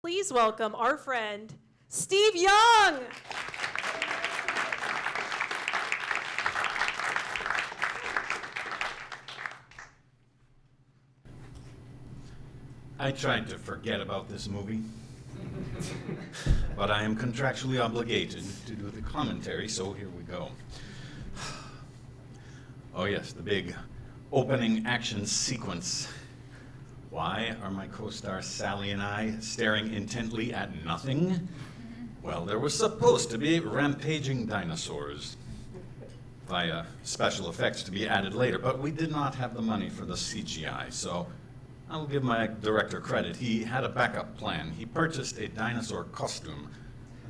Please welcome our friend, Steve Young. I tried to forget about this movie, but I am contractually obligated to do the commentary, so here we go. Oh yes, the big opening action sequence. Why are my co-star Sally and I staring intently at nothing? Well, there was supposed to be rampaging dinosaurs via special effects to be added later, but we did not have the money for the CGI, so I will give my director credit. He had a backup plan. He purchased a dinosaur costume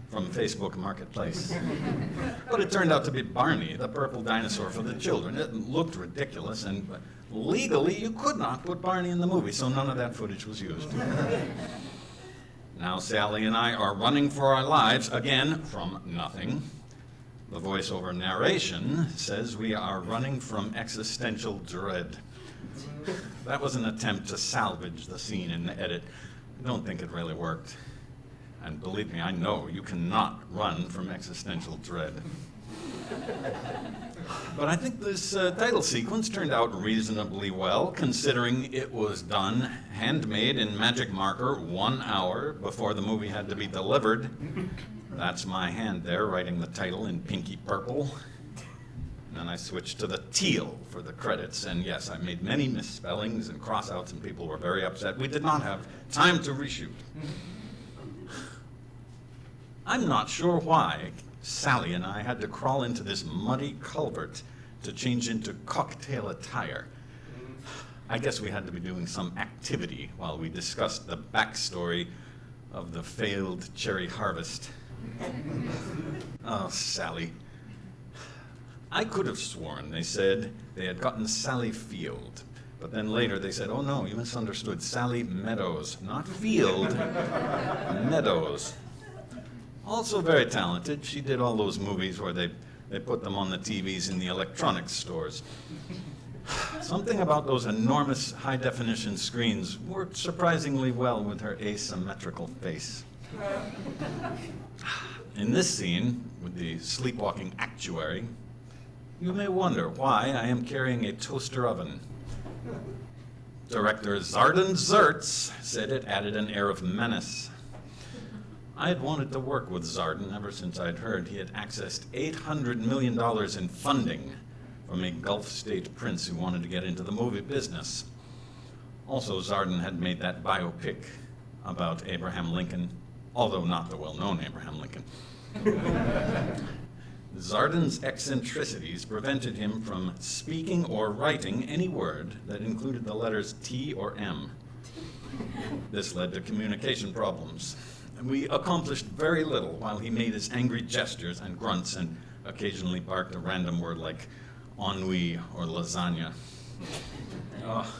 from Facebook Marketplace. But it turned out to be Barney, the purple dinosaur for the children. It looked ridiculous, and legally you could not put Barney in the movie, so none of that footage was used. Now Sally and I are running for our lives, again, from nothing. The voiceover narration says we are running from existential dread. That was an attempt to salvage the scene in the edit. I don't think it really worked. And believe me, I know you cannot run from existential dread. But I think this title sequence turned out reasonably well, considering it was done, handmade in magic marker, 1 hour before the movie had to be delivered. That's my hand there, writing the title in pinky purple. And then I switched to the teal for the credits. And yes, I made many misspellings and crossouts, and people were very upset. We did not have time to reshoot. I'm not sure why Sally and I had to crawl into this muddy culvert to change into cocktail attire. I guess we had to be doing some activity while we discussed the backstory of the failed cherry harvest. Oh, Sally. I could have sworn they said they had gotten Sally Field, but then later they said, oh no, you misunderstood, Sally Meadows, not Field, Meadows. Also very talented. She did all those movies where they put them on the TVs in the electronics stores. Something about those enormous high-definition screens worked surprisingly well with her asymmetrical face. In this scene, with the sleepwalking actuary, you may wonder why I am carrying a toaster oven. Director Zardan Zertz said it added an air of menace. I had wanted to work with Zardan ever since I'd heard he had accessed $800 million in funding from a Gulf state prince who wanted to get into the movie business. Also, Zardan had made that biopic about Abraham Lincoln, although not the well-known Abraham Lincoln. Zardan's eccentricities prevented him from speaking or writing any word that included the letters T or M. This led to communication problems. We accomplished very little while he made his angry gestures and grunts and occasionally barked a random word like ennui or lasagna. Oh,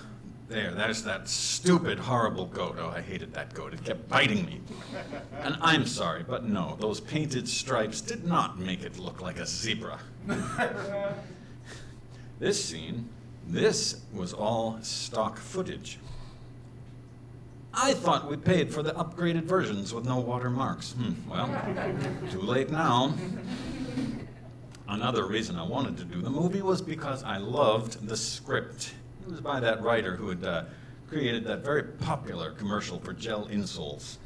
there's that stupid, horrible goat. Oh, I hated that goat. It kept biting me. And I'm sorry, but no, those painted stripes did not make it look like a zebra. This scene, this was all stock footage. I thought we paid for the upgraded versions with no watermarks. Well, too late now. Another reason I wanted to do the movie was because I loved the script. It was by that writer who had created that very popular commercial for gel insoles.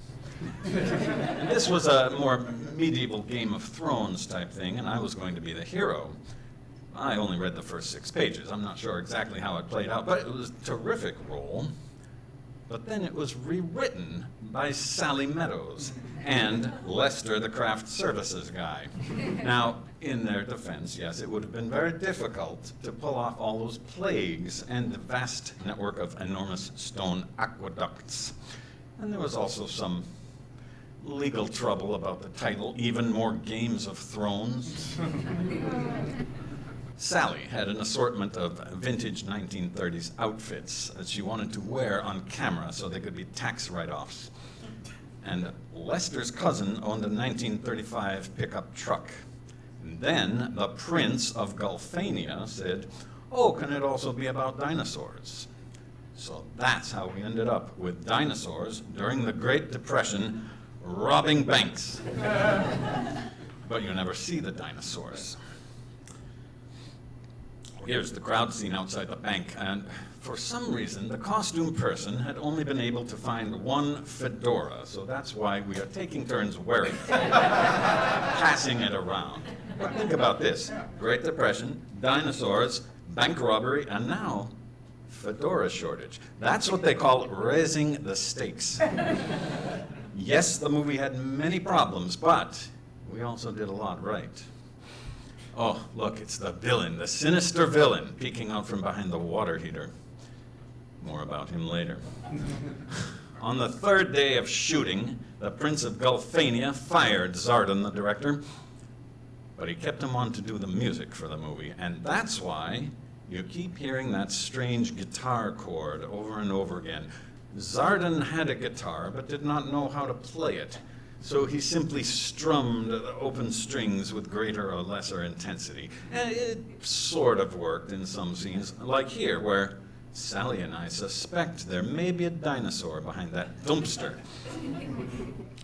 And this was a more medieval Game of Thrones type thing, and I was going to be the hero. I only read the first 6 pages. I'm not sure exactly how it played out, but it was a terrific role. But then it was rewritten by Sally Meadows and Lester, the craft services guy. Now, in their defense, yes, it would have been very difficult to pull off all those plagues and the vast network of enormous stone aqueducts. And there was also some legal trouble about the title, Even More Games of Thrones. Sally had an assortment of vintage 1930s outfits that she wanted to wear on camera so they could be tax write-offs. And Lester's cousin owned a 1935 pickup truck. And then the Prince of Gulfania said, oh, can it also be about dinosaurs? So that's how we ended up with dinosaurs during the Great Depression robbing banks. But you never see the dinosaurs. Here's the crowd scene outside the bank, and for some reason, the costume person had only been able to find one fedora, so that's why we are taking turns wearing it, passing it around. But think about this: Great Depression, dinosaurs, bank robbery, and now fedora shortage. That's what they call raising the stakes. Yes, the movie had many problems, but we also did a lot right. Oh, look, it's the villain, the sinister villain, peeking out from behind the water heater. More about him later. On the third day of shooting, the Prince of Gulfania fired Zardan, the director, but he kept him on to do the music for the movie, and that's why you keep hearing that strange guitar chord over and over again. Zardan had a guitar, but did not know how to play it. So he simply strummed the open strings with greater or lesser intensity. And it sort of worked in some scenes, like here, where Sally and I suspect there may be a dinosaur behind that dumpster.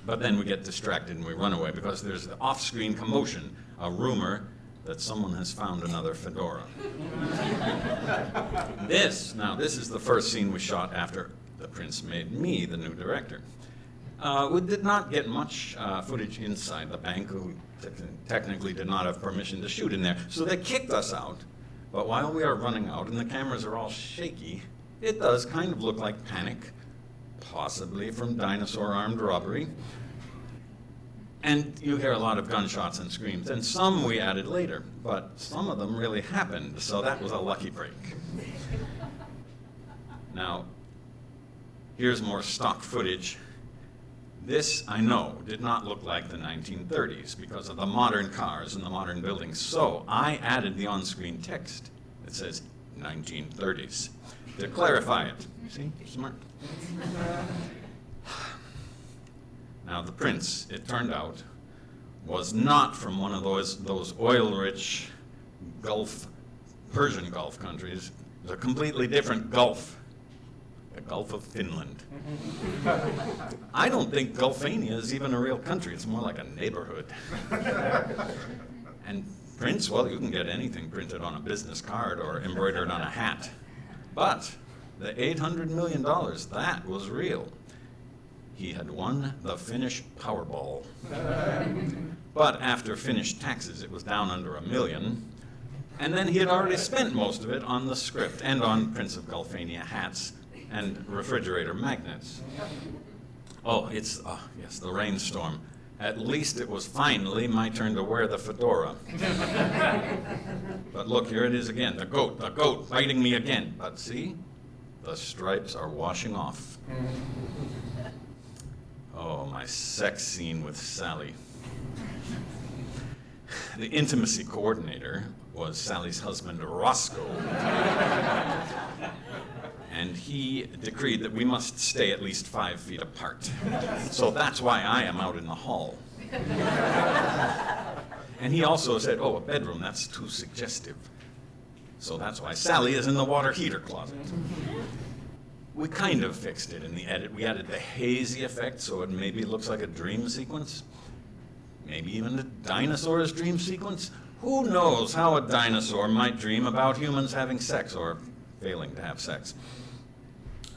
But then we get distracted and we run away because there's the off-screen commotion, a rumor that someone has found another fedora. This is the first scene we shot after the Prince made me the new director. We did not get much footage inside the bank. We technically did not have permission to shoot in there, so they kicked us out. But while we are running out and the cameras are all shaky, it does kind of look like panic, possibly from dinosaur armed robbery. And you hear a lot of gunshots and screams, and some we added later, but some of them really happened, so that was a lucky break. Now, here's more stock footage. This, I know, did not look like the 1930s because of the modern cars and the modern buildings, so I added the on-screen text that says 1930s to clarify it. See, smart. Now, the Prince, it turned out, was not from one of those oil-rich Persian Gulf countries. It was a completely different Gulf. The Gulf of Finland. I don't think Gulfania is even a real country. It's more like a neighborhood. And Prince, well, you can get anything printed on a business card or embroidered on a hat. But the $800 million, that was real. He had won the Finnish Powerball. But after Finnish taxes, it was down under $1 million. And then he had already spent most of it on the script and on Prince of Gulfania hats and refrigerator magnets. Oh, yes, the rainstorm. At least it was finally my turn to wear the fedora. But look, here it is again, the goat biting me again. But see, the stripes are washing off. Oh, my sex scene with Sally. The intimacy coordinator was Sally's husband, Roscoe. And he decreed that we must stay at least 5 feet apart. So that's why I am out in the hall. And he also said, oh, a bedroom, that's too suggestive. So that's why Sally is in the water heater closet. We kind of fixed it in the edit. We added the hazy effect so it maybe looks like a dream sequence. Maybe even a dinosaur's dream sequence. Who knows how a dinosaur might dream about humans having sex or failing to have sex.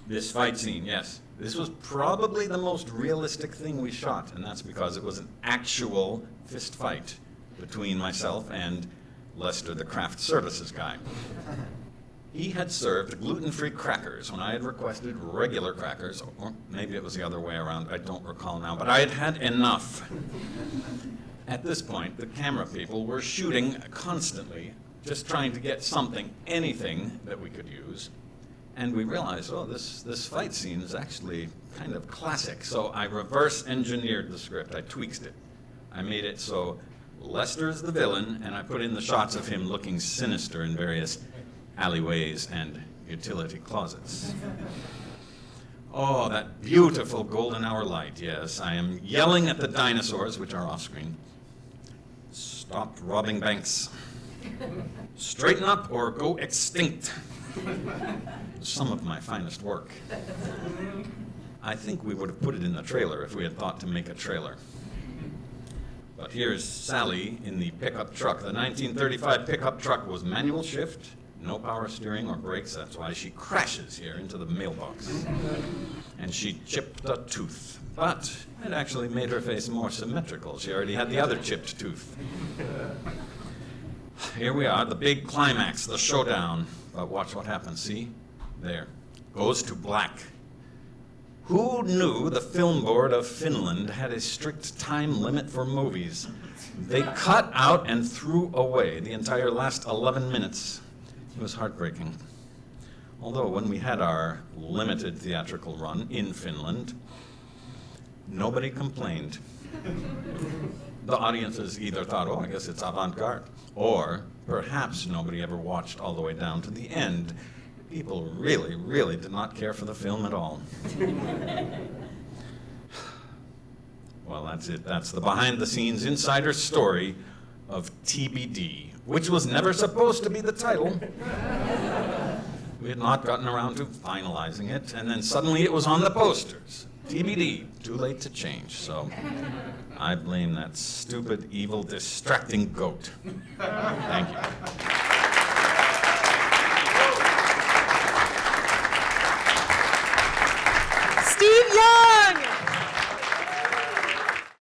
This fight scene, yes, this was probably the most realistic thing we shot, and that's because it was an actual fist fight between myself and Lester, the craft services guy. He had served gluten-free crackers when I had requested regular crackers, or maybe it was the other way around, I don't recall now, but I had had enough. At this point, the camera people were shooting constantly, just trying to get something, anything that we could use. And we realized, oh, this fight scene is actually kind of classic. So I reverse engineered the script. I tweaked it. I made it so Lester is the villain, and I put in the shots of him looking sinister in various alleyways and utility closets. Oh, that beautiful golden hour light, yes. I am yelling at the dinosaurs, which are off screen. Stop robbing banks. Straighten up or go extinct. Some of my finest work. I think we would have put it in the trailer if we had thought to make a trailer. But here's Sally in the pickup truck. The 1935 pickup truck was manual shift, no power steering or brakes. That's why she crashes here into the mailbox. And she chipped a tooth. But it actually made her face more symmetrical. She already had the other chipped tooth. Here we are, the big climax, the showdown. But watch what happens, see? There. Goes to black. Who knew the Film Board of Finland had a strict time limit for movies? They cut out and threw away the entire last 11 minutes. It was heartbreaking. Although when we had our limited theatrical run in Finland, nobody complained. The audiences either thought, oh, I guess it's avant-garde, or perhaps nobody ever watched all the way down to the end. People really, really did not care for the film at all. Well, that's it. That's the behind-the-scenes insider story of TBD, which was never supposed to be the title. We had not gotten around to finalizing it, and then suddenly it was on the posters. TBD, too late to change. So I blame that stupid, evil, distracting goat. Thank you.